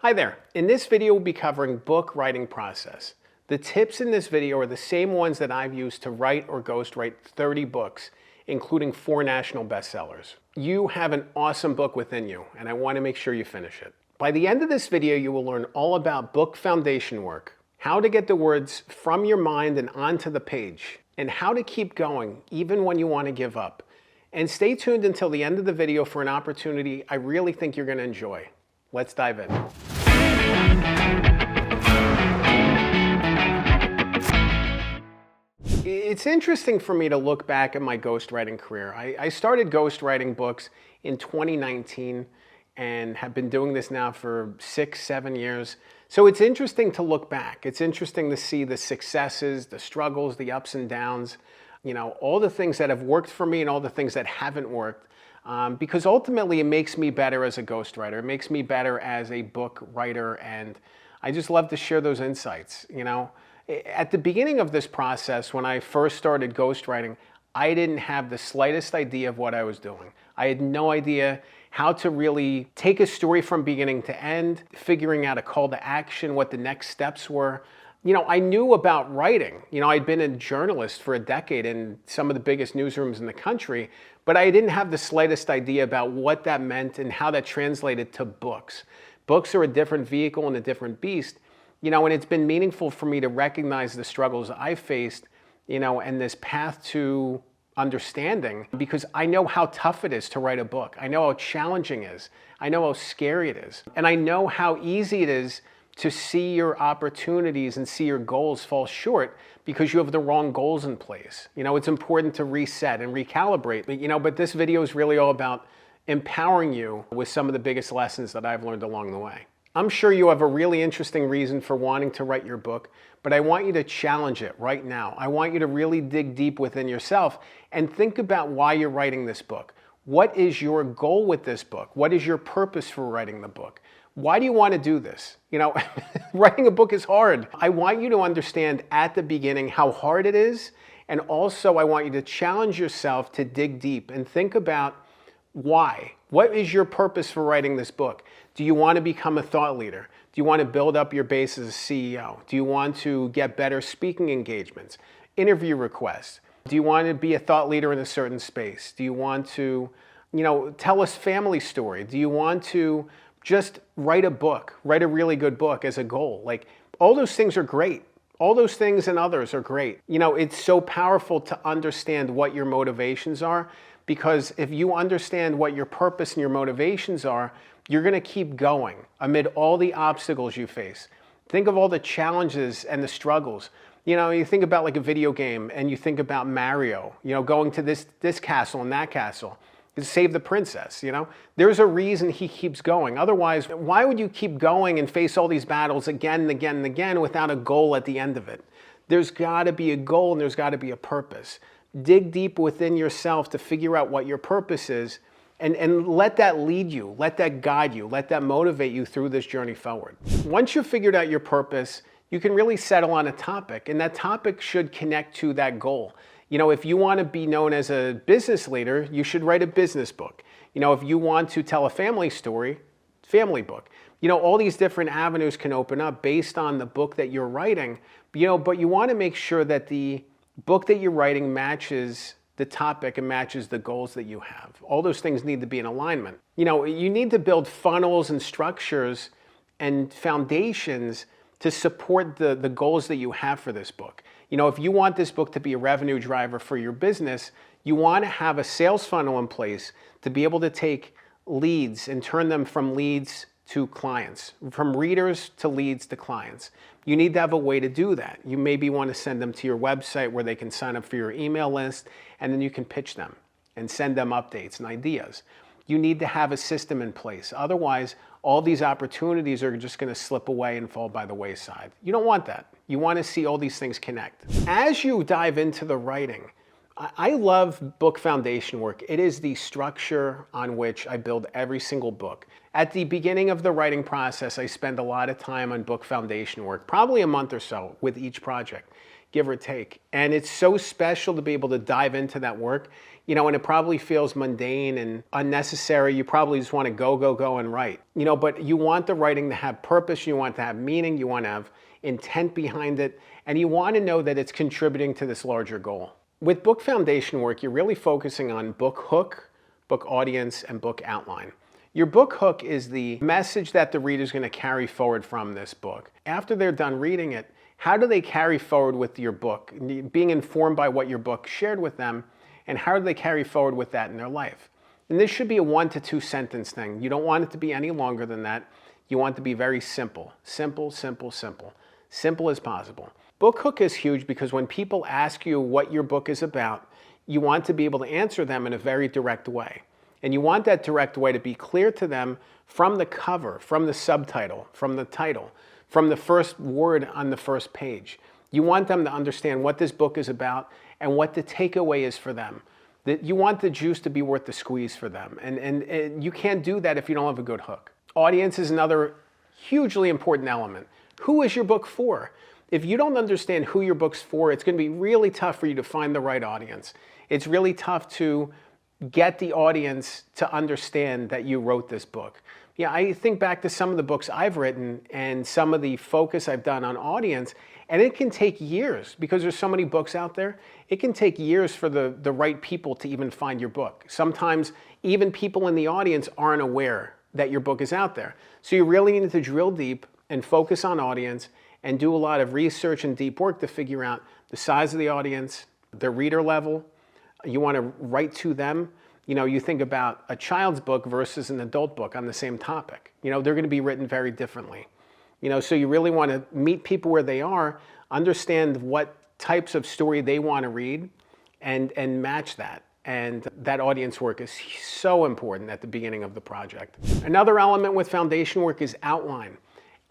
Hi there. In this video, we'll be covering book writing process. The tips in this video are the same ones that I've used to write or ghostwrite 30 books, including 4 national bestsellers. You have an awesome book within you, and I want to make sure you finish it. By the end of this video, you will learn all about book foundation work, how to get the words from your mind and onto the page, and how to keep going even when you want to give up. And stay tuned until the end of the video for an opportunity I really think you're going to enjoy. Let's dive in. It's interesting for me to look back at my ghostwriting career. I started ghostwriting books in 2019 and have been doing this now for 6-7 years. So it's interesting to look back. It's interesting to see the successes, the struggles, the ups and downs, all the things that have worked for me and all the things that haven't worked. Because ultimately it makes me better as a ghostwriter. It makes me better as a book writer, and I just love to share those insights. At the beginning of this process, when I first started ghostwriting, I didn't have the slightest idea of what I was doing. I had no idea how to really take a story from beginning to end, figuring out a call to action, what the next steps were. I knew about writing. I'd been a journalist for a decade in some of the biggest newsrooms in the country, but I didn't have the slightest idea about what that meant and how that translated to books. Books are a different vehicle and a different beast, and it's been meaningful for me to recognize the struggles I faced, and this path to understanding, because I know how tough it is to write a book. I know how challenging it is. I know how scary it is. And I know how easy it is to see your opportunities and see your goals fall short because you have the wrong goals in place. It's important to reset and recalibrate. But this video is really all about empowering you with some of the biggest lessons that I've learned along the way. I'm sure you have a really interesting reason for wanting to write your book, but I want you to challenge it right now. I want you to really dig deep within yourself and think about why you're writing this book. What is your goal with this book? What is your purpose for writing the book? Why do you want to do this? Writing a book is hard. I want you to understand at the beginning how hard it is, and also I want you to challenge yourself to dig deep and think about why. What is your purpose for writing this book? Do you want to become a thought leader? Do you want to build up your base as a CEO? Do you want to get better speaking engagements, interview requests? Do you want to be a thought leader in a certain space? Do you want to, tell us family story? Do you want to just write a book, write a really good book as a goal? All those things are great. All those things and others are great. It's so powerful to understand what your motivations are, because if you understand what your purpose and your motivations are, you're going to keep going amid all the obstacles you face. Think of all the challenges and the struggles. You think about like a video game and you think about Mario, going to this castle and that castle to save the princess. There's a reason he keeps going. Otherwise, why would you keep going and face all these battles again and again and again without a goal at the end of it? There's got to be a goal and there's got to be a purpose. Dig deep within yourself to figure out what your purpose is, and let that lead you, let that guide you, let that motivate you through this journey forward. Once you've figured out your purpose, you can really settle on a topic, and that topic should connect to that goal. If you want to be known as a business leader, you should write a business book. If you want to tell a family story, family book. All these different avenues can open up based on the book that you're writing, but you want to make sure that the book that you're writing matches the topic and matches the goals that you have. All those things need to be in alignment. You need to build funnels and structures and foundations to support the goals that you have for this book. If you want this book to be a revenue driver for your business, you want to have a sales funnel in place to be able to take leads and turn them from leads to clients, from readers to leads to clients. You need to have a way to do that. You maybe want to send them to your website where they can sign up for your email list, and then you can pitch them and send them updates and ideas. You need to have a system in place. Otherwise, all these opportunities are just going to slip away and fall by the wayside. You don't want that. You want to see all these things connect. As you dive into the writing, I love book foundation work. It is the structure on which I build every single book. At the beginning of the writing process, I spend a lot of time on book foundation work, probably a month or so with each project. give or take. And it's so special to be able to dive into that work, and it probably feels mundane and unnecessary. You probably just want to go and write, but you want the writing to have purpose, you want to have meaning, you want to have intent behind it, and you want to know that it's contributing to this larger goal. With book foundation work, you're really focusing on book hook, book audience, and book outline. Your book hook is the message that the reader's going to carry forward from this book. After they're done reading it, how do they carry forward with your book, being informed by what your book shared with them, and how do they carry forward with that in their life? And this should be a 1 to 2 sentence thing. You don't want it to be any longer than that. You want it to be very simple. Simple, simple, simple. Simple as possible. Book hook is huge because when people ask you what your book is about, you want to be able to answer them in a very direct way. And you want that direct way to be clear to them from the cover, from the subtitle, from the title, from the first word on the first page. You want them to understand what this book is about and what the takeaway is for them. That you want the juice to be worth the squeeze for them. And you can't do that if you don't have a good hook. Audience is another hugely important element. Who is your book for? If you don't understand who your book's for, it's going to be really tough for you to find the right audience. It's really tough to get the audience to understand that you wrote this book. Yeah, I think back to some of the books I've written and some of the focus I've done on audience, and it can take years because there's so many books out there. It can take years for the right people to even find your book. Sometimes even people in the audience aren't aware that your book is out there. So you really need to drill deep and focus on audience and do a lot of research and deep work to figure out the size of the audience, the reader level. You want to write to them. You think about a child's book versus an adult book on the same topic. They're going to be written very differently. So you really want to meet people where they are, understand what types of story they want to read, and match that. And that audience work is so important at the beginning of the project. Another element with foundation work is outline.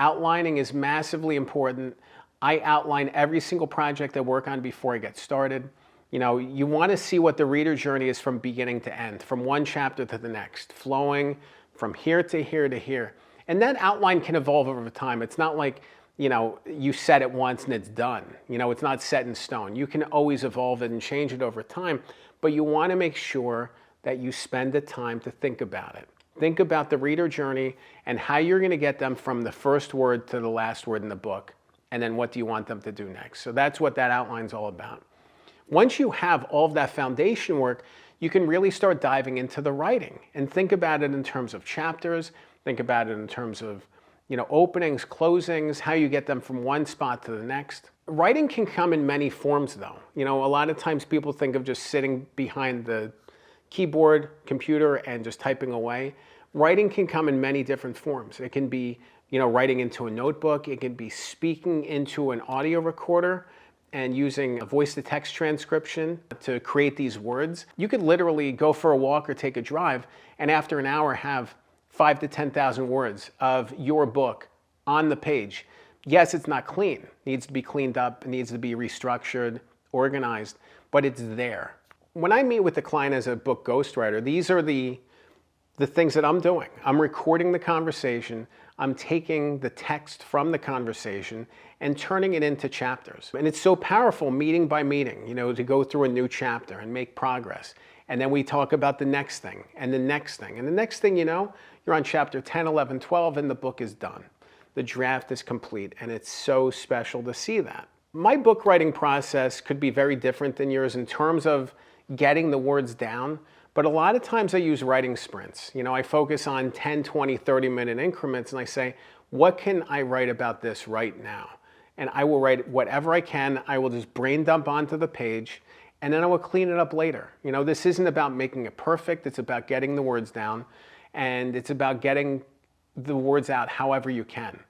Outlining is massively important. I outline every single project I work on before I get started. You want to see what the reader journey is from beginning to end, from one chapter to the next, flowing from here to here to here. And that outline can evolve over time. It's not like, you set it once and it's done. It's not set in stone. You can always evolve it and change it over time, but you want to make sure that you spend the time to think about it. Think about the reader journey and how you're going to get them from the first word to the last word in the book, and then what do you want them to do next. So that's what that outline's all about. Once you have all of that foundation work, you can really start diving into the writing and think about it in terms of chapters, think about it in terms of, openings, closings, how you get them from one spot to the next. Writing can come in many forms though. A lot of times people think of just sitting behind the keyboard, computer, and just typing away. Writing can come in many different forms. It can be, writing into a notebook. It can be speaking into an audio recorder and using a voice-to-text transcription to create these words. You could literally go for a walk or take a drive, and after an hour have 5,000 to 10,000 words of your book on the page. Yes, it's not clean. It needs to be cleaned up. It needs to be restructured, organized, but it's there. When I meet with the client as a book ghostwriter, these are the things that I'm doing. I'm recording the conversation. I'm taking the text from the conversation and turning it into chapters. And it's so powerful meeting by meeting, to go through a new chapter and make progress. And then we talk about the next thing and the next thing. And the next thing you're on chapter 10, 11, 12, and the book is done. The draft is complete, and it's so special to see that. My book writing process could be very different than yours in terms of getting the words down, but a lot of times I use writing sprints. I focus on 10, 20, 30-minute increments, and I say, what can I write about this right now? And I will write whatever I can. I will just brain dump onto the page, and then I will clean it up later. This isn't about making it perfect. It's about getting the words down, and it's about getting the words out however you can.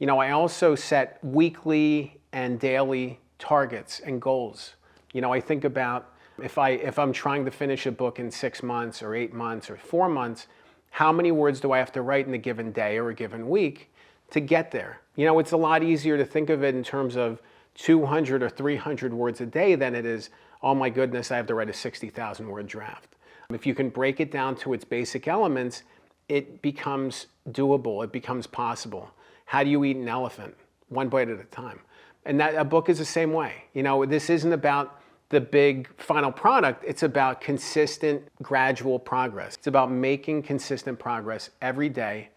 I also set weekly and daily targets and goals. I think about if I'm trying to finish a book in 6 months or 8 months or 4 months, how many words do I have to write in a given day or a given week to get there? It's a lot easier to think of it in terms of 200 or 300 words a day than it is, oh my goodness, I have to write a 60,000 word draft. If you can break it down to its basic elements, it becomes doable, it becomes possible. How do you eat an elephant? One bite at a time. And that a book is the same way. You know, this isn't about the big final product. It's about consistent, gradual progress. It's about making consistent progress every day,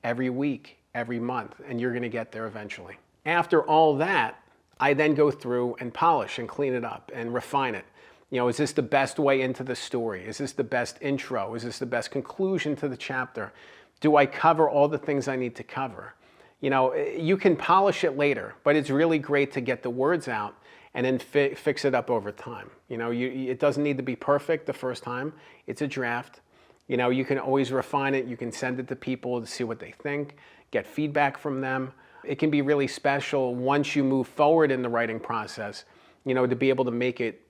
every week, every month, and you're going to get there eventually. After all that, I then go through and polish and clean it up and refine it. You know, is this the best way into the story? Is this the best intro? Is this the best conclusion to the chapter? Do I cover all the things I need to cover? You know, you can polish it later, but it's really great to get the words out and then fix it up over time. You know, it doesn't need to be perfect the first time. It's a draft. You know, you can always refine it. You can send it to people to see what they think, get feedback from them. It can be really special once you move forward in the writing process, you know, to be able to make it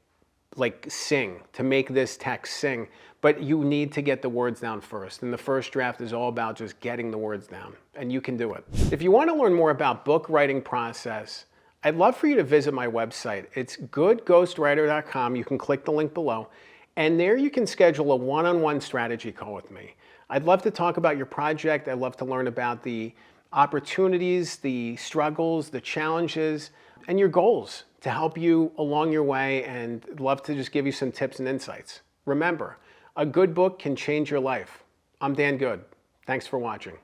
like sing, to make this text sing. But you need to get the words down first. And the first draft is all about just getting the words down. And you can do it. If you want to learn more about book writing process, I'd love for you to visit my website. It's goodghostwriter.com. You can click the link below. And there you can schedule a one-on-one strategy call with me. I'd love to talk about your project. I'd love to learn about the opportunities, the struggles, the challenges, and your goals to help you along your way, and I'd love to just give you some tips and insights. Remember, a good book can change your life. I'm Dan Good. Thanks for watching.